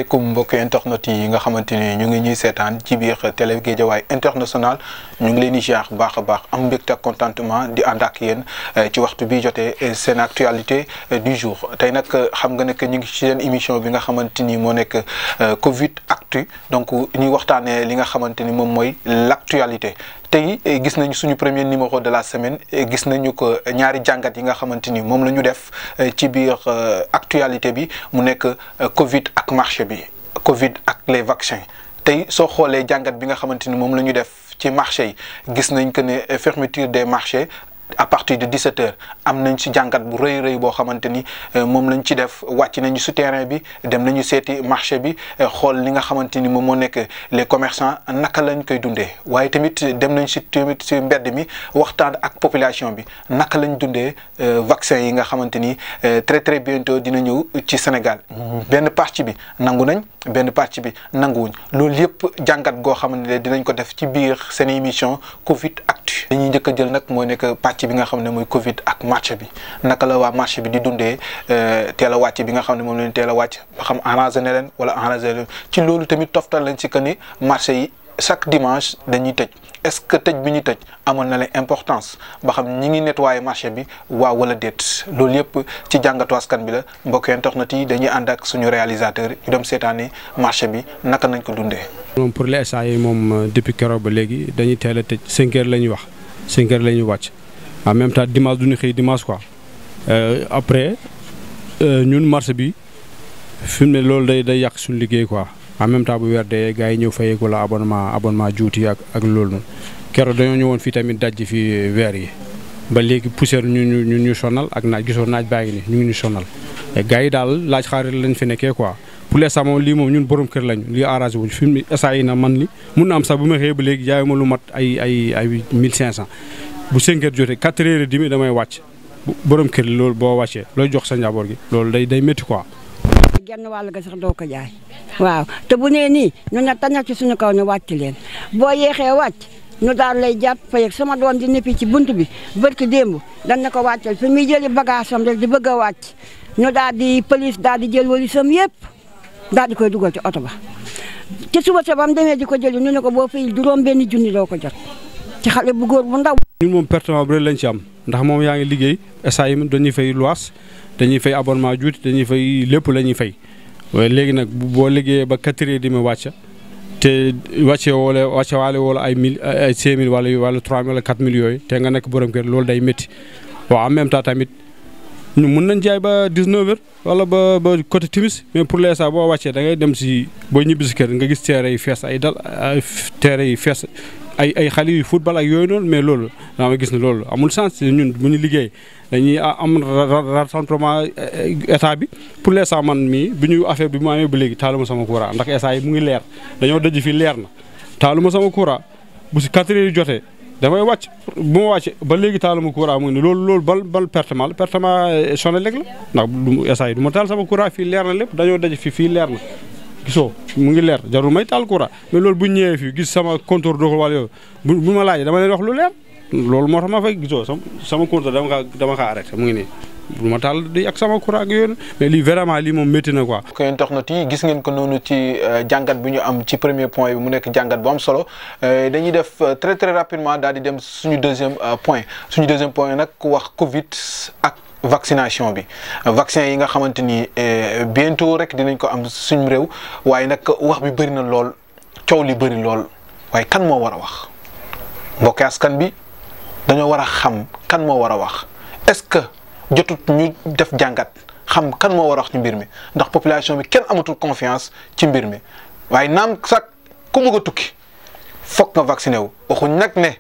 Comme mbokk internet yi nga xamante ni ñu ngi ñuy seetaan ci biir télé Guédiawaye international ñu ngi leen di ziar baax a baax am mbégte ak contentement di ànd ak yéen ci waxtu bi jotee seen actualité du jour tey nag xam nga ne que ñu ngi ci seen émission bi nga xamante ni moo nekk Covid Actu donc ñuy waxtaanee li nga xamante ni moom mooy l'actualité. tey gis nañu suñu premier numéro de la semaine gis nañu ko ñaari jàngat yi nga xamante ni moom la ñu def ci biir actualité bi mu nekk Covid ak marché bi Covid ak les vaccins tey soo xoolee jàngat bi nga xamante ni moom la ñu def ci marché yi gis nañ que ne fermeture des marchés à partir de 17h am nañ ci jàngat bu rëy boo xamante ni moom lañ ci def wàcc nañu su terrain bi dem nañu seeti marché bi xool li nga xamante ni moom moo nekk les commerçants naka lañ koy dundee waaye tamit dem nañ si mbedd mi waxtaan ak population bi naka lañ dundee vaccin yi nga xamante ni très bientôt dina ñëw ci Sénégal benn partie bi nangu nañ benn partie bi nanguwuñ loolu yëpp jàngat goo xamante ne dinañ ko def ci biir seen émission Covid Actu dañuy njëkk a jël nag mooy nekk pàcc bi nga xam ne mooy Covid ak marché bi naka la waa marché bi di dundee teel a wàcc bi nga xam ne moom leen teel a wàcc ba xam arrangé na leen wala arrangé leen ci loolu tamit toftal lañ ci que ni marché yi chaque dimanche dañuy tëj est-ce que tëj bi ñu tëj amoon na leen importance ba xam ñi ngi nettoyer marché bi waaw wala déet loolu yëpp ci jàngatu askan bi la mbokk internet yi dañuy ànd ak suñu réalisateur ñu dem seetaani marché bi naka nañ ko dundee. moom pour l'instant yi moom depuis keroog ba léegi dañuy teel a tëj 5 heures la ñuy wax 5 heures la ñuy wàcc en même temps dimanche du ñu xëy dimanche quoi après ñun marché bi fi mu ne loolu day yàq suñu liggéey quoi. en même temps bu weer dee gars yi ñëw fayeeku la abonnement juuti ak loolu noonu keroog dañoo ñëwoon fii tamit dajji fi weer yi ba léegi poussière ñu sonal ak naaj gisoo naaj baa ngi ni ñu ngi ñu sonal gars yi daal laaj xaarit lañ fi nekkee quoi pour l'instant moom lii moom ñun borom kër lañ lii arrangé wuñ fi mu instant yi na man li mun na am sax bu ma xëyee ba léegi jaay ma lu mat ay 1500 bu 5 heures jotee 4 heures et demi damay wàcc borom kër loolu boo wàccee looy jox sa njaboot gi loolu day métti quoi. genn wàll ga sax doo ko jaay waaw te bu nee nii ñu ne tànnal ci suñu kaw ñu wàcc leen boo yeexee wàcc ñu daal lay jàpp fayeg sama doom di neppi ci bunt bi barki démb dañ na ko wàccal fi muy jëli bagage am rek di bëgg a wàcc ñu daal di police daal di jël walisam yëpp daal di koy dugal ci oto ba ci suba sa bam demee di ko jëli ñu ne ko boo fay juróom benn junni doo ko jot ci xale bu góor bu ndaw. ñun moom pertement bu rëy lañ ci am ndax moom yaa ngi liggéey SAE dañuy fay luwaas dañuy fay abonnement juuti dañuy fay lépp la ñuy fay waaye léegi nag boo liggéeyee ba 4 heures di ma wàcc te wàcce waale wala ay 5000 wala 3000 wala 4000 yooyu te nga nekk borom kër loolu day métti waaw en même temps tamit ñu mun nañ jaay ba 19 heures wala ba côté timis mais pour l'instant boo wàccee da ngay dem si boo ñibbi si kër nga gis terrain yi fees ay terrain yi fees ay xale yu football ak yooyu noonu mais loolu daa ma gis ne loolu amul sens ñun bu ñu liggéey dañuy am rassemblement état bi pour l'instant man mii bu ñu affaire bi mu amee ba léegi taaluma sama courant ndax état yi mu ngi leer dañoo daj fii leer na taaluma sama courant bu si 4 heures jotee damay wàcc bu ma wàcce ba léegi taaluma courant mu ngi ne loolu bal pertement sonné léegi la ndax état yi du ma taal sama courant fii leer na lépp dañoo daj fii leer na gisoo mu ngi leer jarul may taal courant mais loolu bu ñu ñëwee fii gis sama compteur doxul wala yooyu bu ma laajee dama leen wax lu leer loolu moo tax ma fay gisoo sama compteur dama kaa arrêté mu ngi nii bu ma taal di ak sama courant ak yooyu mais lii vraiment lii moom métti na quoi. ko internet yi gis ngeen ko noonu ci jàngat bi ñu am ci premier point bi mu nekk jàngat bu am solo dañuy def très rapidement daal di dem suñu deuxième point nag wax Covid ak vaccination bi vaccin yi nga xamante ni bientôt rek dinañ ko am suñu réew waaye nag wax bi bëri na lool coow li bëri lool waaye kan moo war a wax mbokki askan bi dañoo war a xam kan moo war a wax est-ce que jotut ñu def jàngat xam kan moo war a wax ci mbir mi ndax population bi kenn amatul confiance ci mbir mi waaye naam sax ku bëgg a tukki foog nga vacciné wu waxuñ nag ne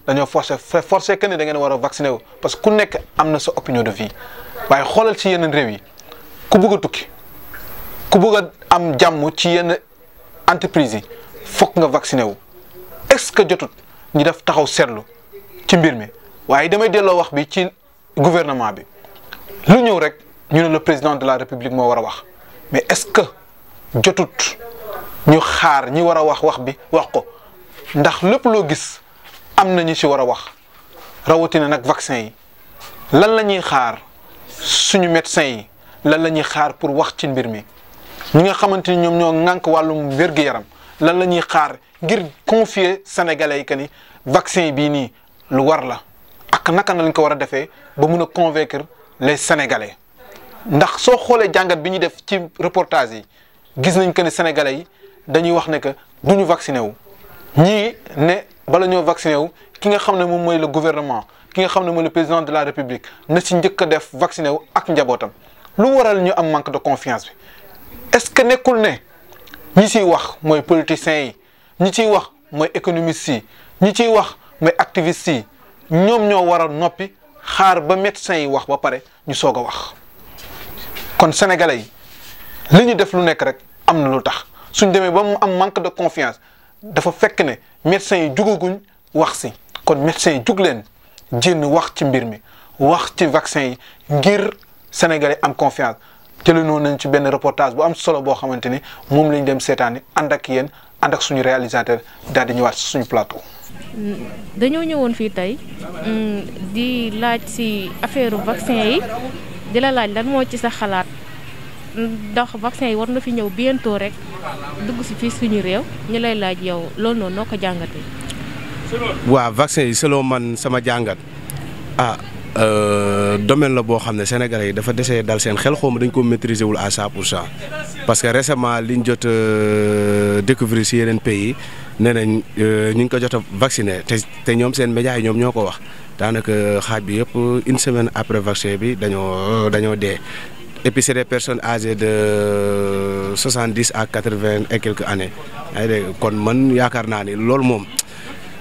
dañoo forcé que ne da ngeen war a vacciné wu parce que ku nekk am na sa opinion de vie waaye xoolal ci yeneen réew yi ku bëgg a tukki ku bëgg a am jàmm ci yenn entreprise yi foog nga vacciné wu est-ce que jotut ñu def taxaw seetlu ci mbir mi waaye damay delloo wax bi ci gouvernement bi lu ñëw rek ñu ne le président de la république moo war a wax mais est-ce que jotut ñu xaar ñi war a wax bi wax ko ndax lépp loo gis am na ñu ci war a wax rawatina nag vaccin yi lan la ñuy xaar suñu médecin yi lan la ñuy xaar pour wax ci mbir mi ñi nga xamante ni ñoom ñoo ŋànk wàllum wér-gu-yaram lan la ñuy xaar ngir confier sénégalais yi que ni vaccin bii nii lu war la ak naka lañ ko war a defee ba mun a convaincre les sénégalais ndax soo xoolee jàngat bi ñu def ci reportage yi gis nañ que ni sénégalais yi dañuy wax ne que du ñu vacciné wu ñii ne bala ñoo vacciné wu ki nga xam ne moom mooy le gouvernement ki nga xam ne mooy le président de la république na si njëkk a def vacciné wu ak njabootam lu waral ñu am manque de confiance bi est-ce que nekkul ne ñi ciy wax mooy politiciens yi ñi ciy wax mooy économistes yi ñi ciy wax mooy activistes yi ñoom ñoo war a noppi xaar ba médecins yi wax ba pare ñu soog a wax kon sénégalais yi li ñu def lu nekk rek am na lu tax suñ demee ba mu am manque de confiance dafa fekk ne médecins yi jugaguñ wax si kon médecins yi jug leen jénn wax ci mbir mi wax ci vaccin yi ngir sénégalais am confiance jëlee noonu nañ ci benn reportage bu am solo boo xamante ni moom lañ dem seetaani ànd ak yéen ànd ak suñu réalisateur daal di ñëwaat suñu plateau. dañoo ñëwoon fii tey di laaj ci affaire vaccin yi di la laaj lan moo ci sa xalaat ndax vaccin yi war na fi ñëw bientôt rek dugg ci fii suñu réew ñu lay laaj yow loolu noonu noo ko jàngatee. waaw vaccin yi selon man sama jàngat domaine la boo xam ne sénégalais yi dafa desee dal seen xel xaw ma dañ ko maîtriser wul à 100% parce que récemment liñ jot découvrir ci yeneen pays nee nañ ñu ngi ko jot a vacciné te ñoom seen médias yi ñoom ñoo ko wax daanaka xaaj bi yëpp une semaine après vaccin bi dañoo dee. Et puis c'est des personnes âgées de 70 à 80 et quelques années yaa ngi dégg kon man yaakaar naa ni loolu moom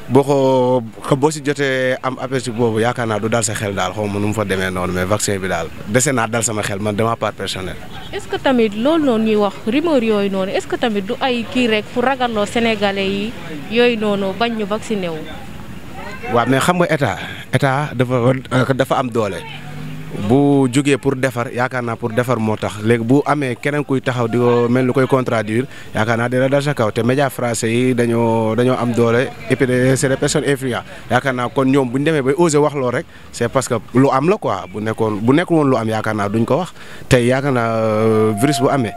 boo si jotee am aperçu boobu yaakaar naa du dal sa xel daal xaw ma nu mu fa demee noonu mais vaccin bi daal dese naa dal sama xel man de ma part personnelle. est-ce que tamit loolu noonu ñuy wax rumeur yooyu noonu est-ce que tamit du ay kii rek pour ragaloo sénégalais yi yooyu noonu bañ ñu vacciné wu. waaw mais xam nga état dafa am doole. bu jógee pour defar yaakaar naa pour defar moo tax léegi bu amee keneen kuy taxaw di ko mel ni koy contradire yaakaar naa dina dal sa kaw te médias français yi dañoo am doole et puis c'est des personnes influentes yaakaar naa kon ñoom bu ñu demee bay osé wax loolu rek c'est parce que lu am la quoi bu nekkul woon lu am yaakaar naa duñ ko wax tey yaakaar naa virus bu amee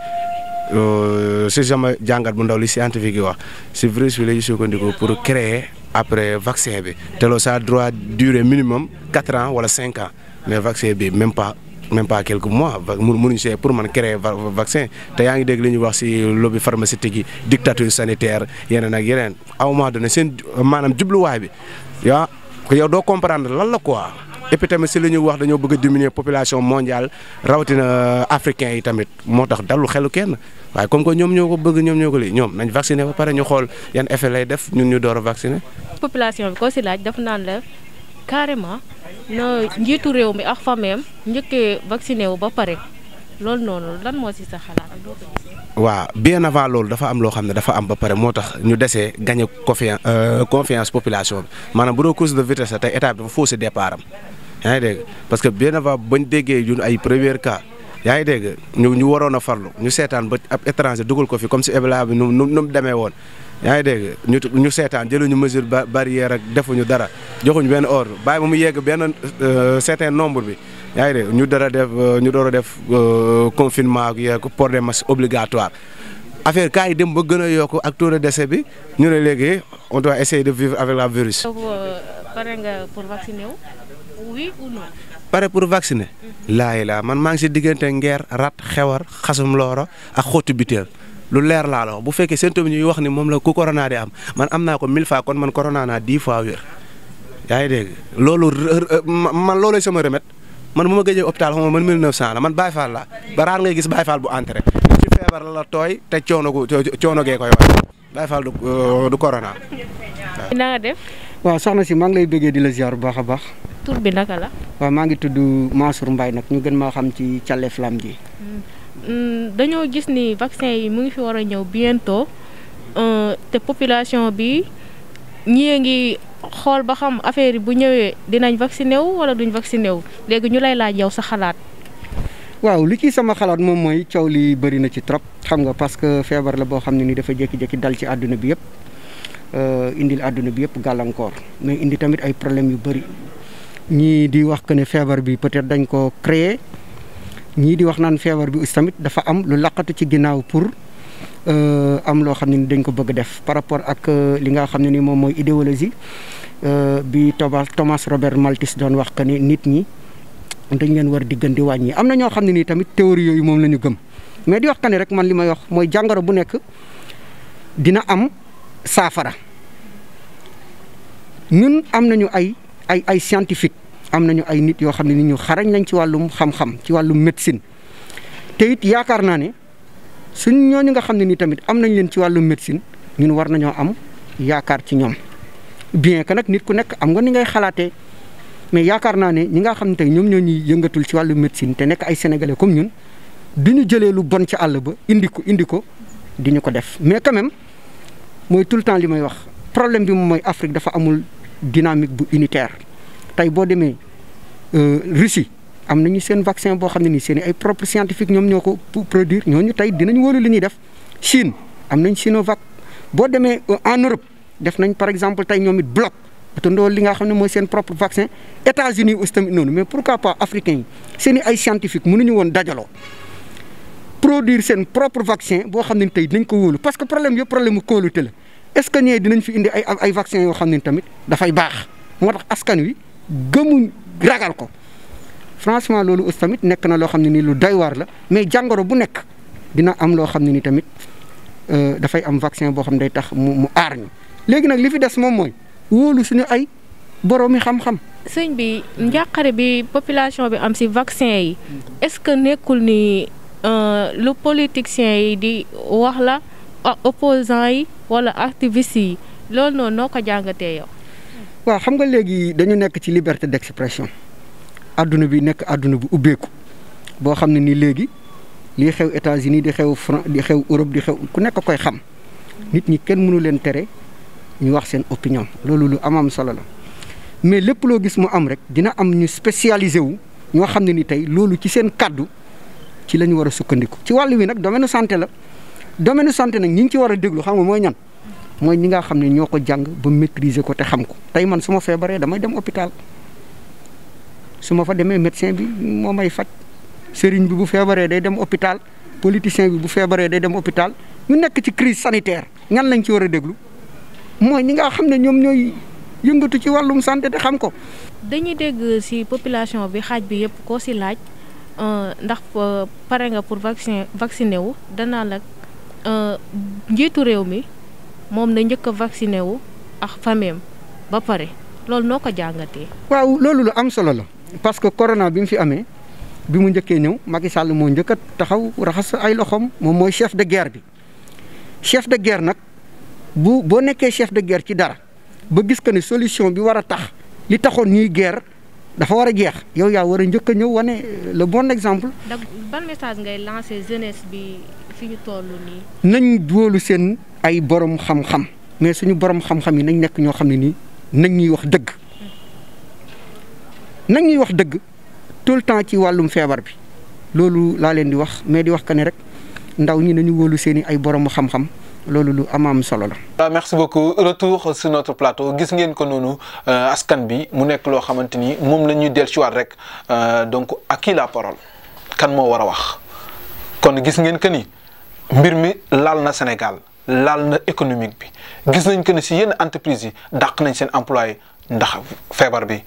si sama jàngat bu ndaw li scientifique yi wax si virus bi la ñu sukkandiku pour créer après vaccin bi te loolu ça doit durer minimum 4 ans wala 5 ans. mais vaccin bi même pas quelques mois mënuñu see pour man créer vaccin te yaa ngi dégg li ñuy wax ci lobby pharmaceutique yi dictature sanitaire yeneen ak yeneen à un moment donné seen maanaam jubluwaay bi yow doo comprendre lan la quoi et puis tamit ci li ñuy wax dañoo bëgg a diminuer population mondiale rawatina africain yi tamit moo tax dallu xelu kenn waaye comme que ñoom ñoo ko bëgg ñoom ñoo ko lii ñoom nañ vacciner ba pare ñu xool yan effet lay def ñun ñu door a vacciner. population bi ko ci laaj daf naan la carrément. no njiitu réew mi ak fameem njëkkee vacciné wu ba pare loolu noonu lan moo ci sa xalaat. waaw bien avant loolu dafa am loo xam ne dafa am ba pare moo tax ñu desee gagné confiance population bi maanaam bu doo course de vitesse tey état bi dafa faussé départ am yaa ngi dégg parce que bien avant bañ déggee ñun ay premier cas yaa ngi dégg ñu waroon a farlu ñu seetaan ba ab étranger dugal ko fi comme si Ebola bi nu mu demee woon. yaa ngi dégg ñu seetaan jëluñu mesure barrière ak defuñu dara joxuñu benn ordre bàyyi ba mu yegg benn certain nombre bi yaa ngi dégg ñu door a def confinement ak yeeg port des masques obligatoire affaire cas yi dem ba gën a yokk ak taux de décès bi ñu ne léegi on doit essayer de vivre avec la virus. pare nga pour vacciner wu oui ou non. pare pour vacciner. laa man maa ngi si diggante ngeer rat xewar xasum looro ak xottu biteel. lu leer laa la wax bu fekkee symptôme ñuy wax ni moom la ku corona di am man am naa ko 1000 fois kon man corona naa 10 fois wér yaa ngi dégg loolu man loolooy sama remède man bu ma gëjee hôpital xam nga man 1900 la man Baye Fall la ba raar ngay gis Baye Fall bu entré ci feebar la tooy te coono gee koy wax Baye Fall du corona. na nga def. waaw soxna si maa ngi lay bëggee di la ziar bu baax a baax. tur bi naka la. waaw maa ngi tudd Mansour Mbaye nag ñu gën maa xam ci Thialé Flam ji. dañoo gis ni vaccin yi mu ngi fi war a ñëw bientôt te population bi ñii ngi xool ba xam affaire yi bu ñëwee dinañ vacciné wu wala duñ vacciné wu léegi ñu lay laaj yow sa xalaat. waaw li ci sama xalaat moom mooy coow li bëri na ci trop xam nga parce que feebar la boo xam ne ni dafa jékki-jékki dal ci àdduna bi yëpp indil àdduna bi yëpp gàllankoor mais indi tamit ay problèmes yu bëri ñii di wax que ne feebar bi peut-être dañ ko créer ñii di wax naan feebar bi aussi tamit dafa am lu laqatu ci ginnaaw pour am loo xam ne ni dañ ko bëgg def par rapport ak li nga xam ne ni moom mooy idéologie bi Thomas Robert Malthus doon wax que ni nit ñi dañ leen war di gën di wàññi. am na ñoo xam ne nii tamit théorie yooyu moom la ñu gëm mais di wax que ni rek man li may wax mooy jàngoro bu nekk dina am saafara. ñun am nañu ay scientifique am nañu ay nit yoo xam ne ni ñu xarañ lañ ci wàllum xam-xam ci wàllum médecine te it yaakaar naa ne suñ ñooñu nga xam ne ni tamit am nañ leen ci wàllum médecine ñun war nañoo am yaakaar ci ñoom bien que nag nit ku nekk am nga ni ngay xalaatee mais yaakaar naa ne ñi nga xam ne tey ñoom ñoo ñuy yëngatul ci wàllum médecine te nekk ay sénégalais comme ñun du ñu jëlee lu bon ci àll ba indi ko di ñu ko def mais quand même mooy tout le temps li may wax problème bi moom mooy Afrique dafa amul dynamique bu unitaire tey boo demee Russie am nañu seen vaccin boo xam ne nii seen ay propre scientifique ñoom ñoo ko produire ñooñu tey dinañ wóolu li ñuy def Chine am nañ Sinovac boo demee en Europe def nañ par exemple tey ñoom it bloc atandoo li nga xam ne mooy seen propre vaccin États-Unis aussi tamit noonu mais pourquoi pas africains yi seen ay scientifique mënuñu woon dajaloo produire seen propre vaccin boo xam ne tey dinañ ko wóolu parce que problème yëpp problème mu kóolute la est-ce que ñee dinañ fi indi ay vaccin yoo xam ne tamit dafay baax moo tax askan wi gëmuñ ragal ko franchement loolu aussi tamit nekk na loo xam ne nii lu doy waar la mais jàngoro bu nekk dina am loo xam ne ni tamit dafay am vaccin boo xam ne day tax mu aar ñu léegi nag li fi des moom mooy wóolu suñu ay boroomi xam-xam. sëñ bi njàqare bi population bi am ci vaccin yi est-ce que nekkul ni lu politiciens yi di wax la opposants yi wala activistes yi loolu noonu noo ko jàngatee yow. waaw xam nga léegi dañu nekk ci liberté d'expression adduna bi nekk adduna bu ubbeeku boo xam ne ni léegi lii xew États-Unis di xew France di xew Europe di xew ku nekk koy xam nit ñi kenn mënu leen tere ñu wax seen opinion loolu lu am solo la mais lépp loo gis mu am rek dina am ñu spécialisé wu ñoo xam ne ni tey loolu ci seen kaddu ci la ñu war a sukkandiku ci wàllu wi nag domaine santé la domaine santé nag ñi ngi ci war a déglu xam nga mooy ñan mooy ñi nga xam ne ñoo ko jàng ba maîtriser ko te xam ko tey man su ma feebaree damay dem hôpital su ma fa demee médecin bi moo may faj sëriñ bi bu feebaree day dem hôpital politicien bi bu feebaree day dem hôpital ñu nekk ci crise sanitaire ñan lañ ci war a déglu mooy ñi nga xam ne ñoom ñooy yëngatu ci wàllum santé te xam ko. dañuy dégg ci population bi xaaj bi yëpp koo ci laaj ndax pare nga pour vacciner wu danaa la njiitu réew mi moom na njëkk a vacciné wu ak famille ba pare loolu noo ko jàngatee. waaw loolu lu am solo la parce que corona bi mu fi amee bi mu njëkkee ñëw Macky Sall moo njëkk a taxaw raxas ay loxoom moom mooy chef de guerre bi chef de guerre nag boo nekkee chef de guerre ci dara ba gis que ne solution bi war a tax li taxoon ñuy guerre dafa war a jeex yow yaa war a njëkk a ñëw wane le bon exemple. donc ban message ngay lancer jeunesse bi fi ñu toll nii. nañ wóolu seen ay borom xam-xam mais suñu borom xam-xam yi nañ nekk ñoo xam ne nii nañ ñuy wax dëgg nañ ñuy wax dëgg tout le temps ci wàllum feebar bi loolu laa leen di wax mais di wax que ne rek ndaw ñi nañu wóolu seen i ay borom xam-xam loolu lu am solo la. waaw merci beaucoup retour sur notre plateau gis ngeen ko noonu askan bi mu nekk loo xamante ni moom la ñuy dellusiwaat rek donc à qui la parole kan moo war a wax kon gis ngeen que ni mbir mi laal na Sénégal laal na économique bi gis nañ que ni si yenn entreprise yi dàq nañ seen employé ndax feebar bi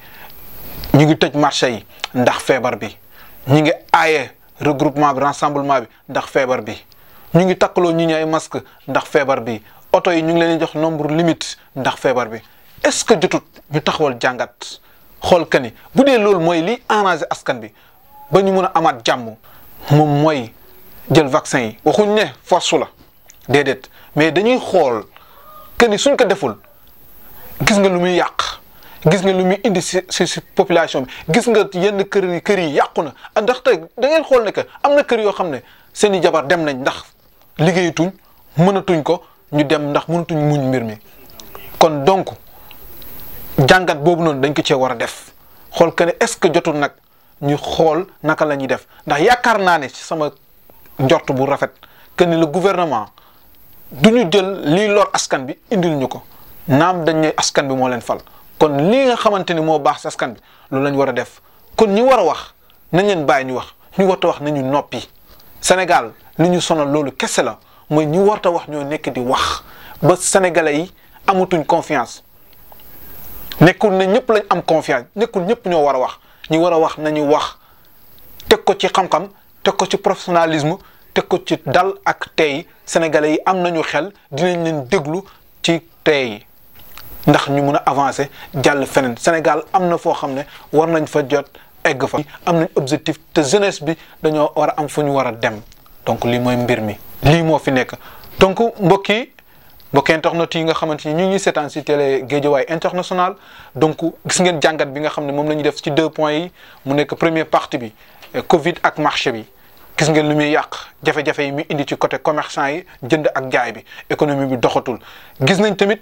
ñu ngi tëj marché yi ndax feebar bi ñu ngi aaye regroupement bi rassemblement bi ndax feebar bi. ñu ngi takkaloo ñu ay masque ndax feebar bi oto yi ñu ngi leen di jox nombre limite ndax feebar bi est-ce que jotut ñu taxawal jàngat xool que ni bu dee loolu mooy liy arranger askan bi ba ñu mun a amaat jàmm moom mooy jël vaccin yi waxuñ ne force la déedéet mais dañuy xool que ni suñ ko deful gis nga lu muy yàq gis nga lu muy indi si population bi gis nga yenn kër yi yàqu na ndax tey da ngeen xool ne que am na kër yoo xam ne seen i jabar dem nañ ndax. liggéeyatuñ mënatuñ ko ñu dem ndax mënatuñ muñ mbir mi kon donc jàngat boobu noonu dañ ko cee war a def xool que ne est-ce que jotul nag ñu xool naka la ñuy def ndax yaakaar naa ne ci sama njort bu rafet que ni le gouvernement du ñu jël lii lor askan bi indil ñu ko naam dañ ne askan bi moo leen fal kon lii nga xamante ni moo baax si askan bi loolu la ñu war a def kon ñi war a wax nañ leen bàyyi ñu wax ñu warta wax nañu noppi Sénégal li ñu sonal loolu kese la mooy ñu warta wax ñoo nekk di wax ba sénégalais yi amatuñ confiance nekkul ne ñëpp lañ am confiance nekkul ñëpp ñoo war a wax ñi war a wax nañu wax teg ko ci xam-xam teg ko ci professionnalisme teg ko ci dal ak tey sénégalais yi am nañu xel dinañ leen déglu ci tey ndax ñu mun a avancer jàll feneen Sénégal am na foo xam ne war nañ fa jot egg fa am nañ objectif te jeunesse bi dañoo war a am fu ñu war a dem donc lii mooy mbir mi lii moo fi nekk donc mbokki internet yi nga xamante ni ñu ngi seetaan si télé Guédiawaye International donc gis ngeen jàngat bi nga xam ne moom la ñu def ci 2 points yi mu nekk première partie bi Covid ak marché bi gis ngeen lu muy yàq jafe-jafe yi muy indi ci côté commerçant yi jënd ak jaay bi économie bi doxatul gis nañ tamit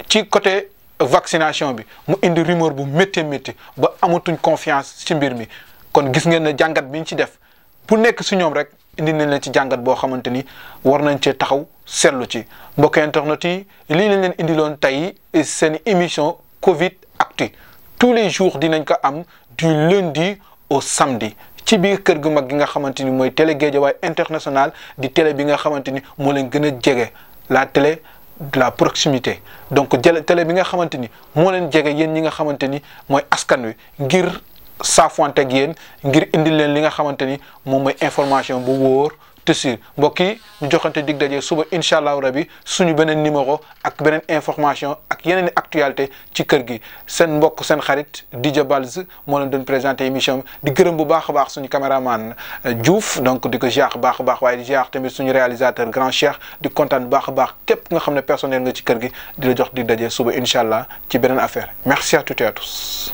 ci côté vaccination bi mu indi rumeur bu métti métti ba amatuñ confiance ci mbir mi kon gis ngeen ne jàngat bi ñu ci def bu nekk si ñoom rek indi nañ leen ci jàngat boo xamante ni war nañ cee taxaw seetlu ci mbokk internet yi lii lañ leen indiloon tey seen émission Covid Actu tous les jours dinañ ko am du lundi au samedi ci biir kër gu mag gi nga xamante ni mooy télé Guédiawaye International di télé bi nga xamante ni moo leen gën a jege la télé de la proximité donc télé bi nga xamante ni moo leen jege yéen ñi nga xamante ni mooy askan wi ngir saafuwante ak yéen ngir indil leen li nga xamante ni moom mooy information bu wóor te sûr mbokk yi ñu joxante dig daje suba incha allahu rabi suñu beneen numéro ak beneen information ak yeneen i actualité ci kër gi seen mbokk seen xarit DJ Balz moo leen doon présenté émission di gërëm bu baax a baax suñu caméraman Diouf donc di ko ziar baax a baax waaye di ziar tamit suñu réalisateur grand Cheikh di kontaan bu baax a baax képp nga xam ne personnel nga ci kër gi di la jox dig daje suba incha allah ci beneen affaire merci à toutes et à tous.